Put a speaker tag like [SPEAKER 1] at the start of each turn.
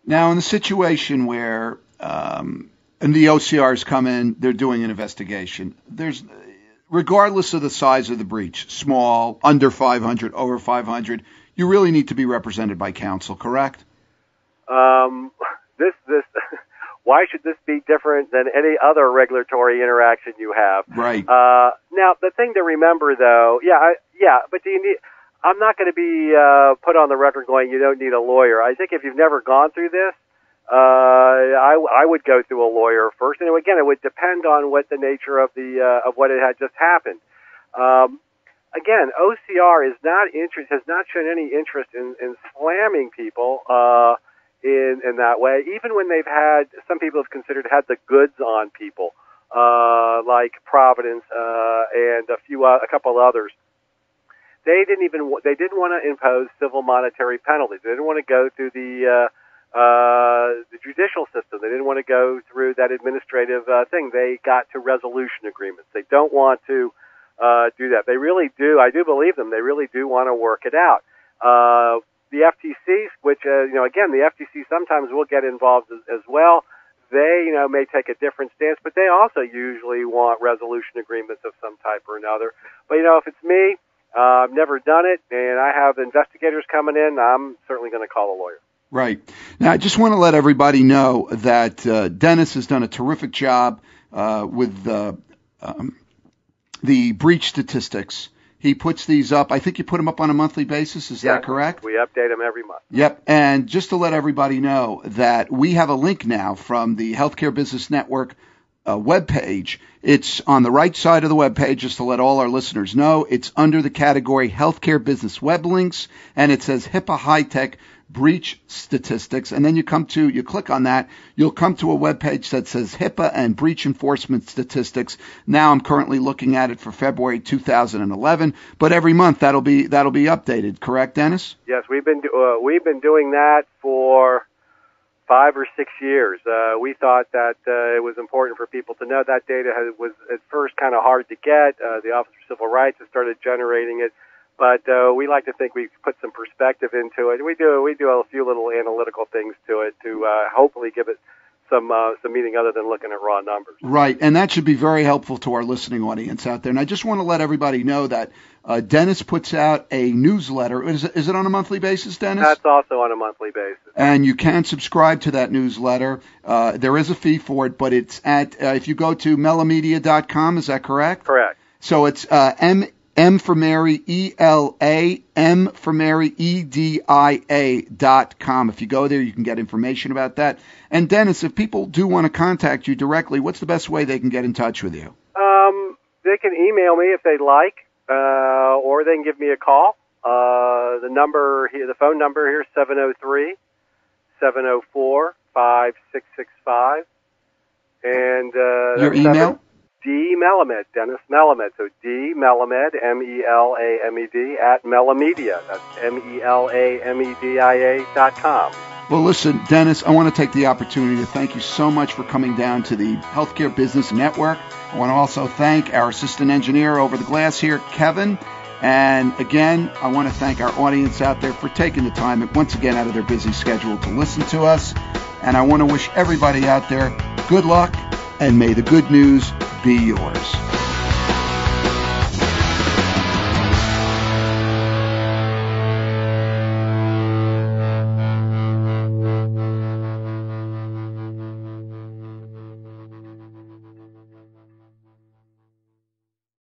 [SPEAKER 1] Now, in the situation where and the OCRs come in, they're doing an investigation. Regardless of the size of the breach, small, under 500, over 500, you really need to be represented by counsel, correct?
[SPEAKER 2] Why should this be different than any other regulatory interaction you have?
[SPEAKER 1] Right.
[SPEAKER 2] Now, the thing to remember, though, but do you need? I'm not going to be put on the record going, you don't need a lawyer. I think if you've never gone through this, I would go through a lawyer first, and again, it would depend on what the nature of of what it had just happened. Again, OCR has not shown any interest in slamming people in that way, even when they've had, some people have considered had the goods on people, like Providence and a couple others. They didn't want to impose civil monetary penalties. They didn't want to go through the judicial system. They didn't want to go through that administrative thing. They got to resolution agreements. They don't want to do that. They really do. I do believe them. They really do want to work it out. The FTC, which again, the FTC sometimes will get involved as well. They may take a different stance, but they also usually want resolution agreements of some type or another. But if it's me, I've never done it, and I have investigators coming in, I'm certainly going to call a lawyer.
[SPEAKER 1] Right. Now, I just want to let everybody know that Dennis has done a terrific job with the breach statistics. He puts these up. I think you put them up on a monthly basis. Is that correct?
[SPEAKER 2] We update them every month.
[SPEAKER 1] Yep. And just to let everybody know that we have a link now from the Healthcare Business Network webpage. It's on the right side of the webpage, just to let all our listeners know. It's under the category Healthcare Business Web Links, and it says HIPAA High-Tech Breach Statistics. And then you click on that, you'll come to a webpage that says HIPAA and Breach Enforcement Statistics. Now I'm currently looking at it for February 2011, but every month that'll be updated. Correct, Dennis?
[SPEAKER 2] Yes, we've been doing that for 5 or 6 years. We thought that it was important for people to know that data was at first kind of hard to get. The Office of Civil Rights has started generating it, but we like to think we put some perspective into it. We do a few little analytical things to it to hopefully give it some meaning other than looking at raw numbers.
[SPEAKER 1] Right, and that should be very helpful to our listening audience out there. And I just want to let everybody know that Dennis puts out a newsletter. Is it on a monthly basis, Dennis?
[SPEAKER 2] That's also on a monthly basis.
[SPEAKER 1] And you can subscribe to that newsletter. There is a fee for it, but it's at, if you go to melamedia.com, is that correct?
[SPEAKER 2] Correct.
[SPEAKER 1] So it's M for Mary, ELA, M for Mary, EDIA.com. If you go there, you can get information about that. And Dennis, if people do want to contact you directly, what's the best way they can get in touch with you?
[SPEAKER 2] They can email me if they'd like, or they can give me a call. The phone number here is 703-704-5665. And
[SPEAKER 1] your email?
[SPEAKER 2] D. Melamed, Dennis Melamed. So D. Melamed, Melamed, at Melamedia. That's MELAMEDIA.com.
[SPEAKER 1] Well, listen, Dennis, I want to take the opportunity to thank you so much for coming down to the Healthcare Business Network. I want to also thank our assistant engineer over the glass here, Kevin. And again, I want to thank our audience out there for taking the time, once again, out of their busy schedule to listen to us. And I want to wish everybody out there good luck, and may the good news be yours.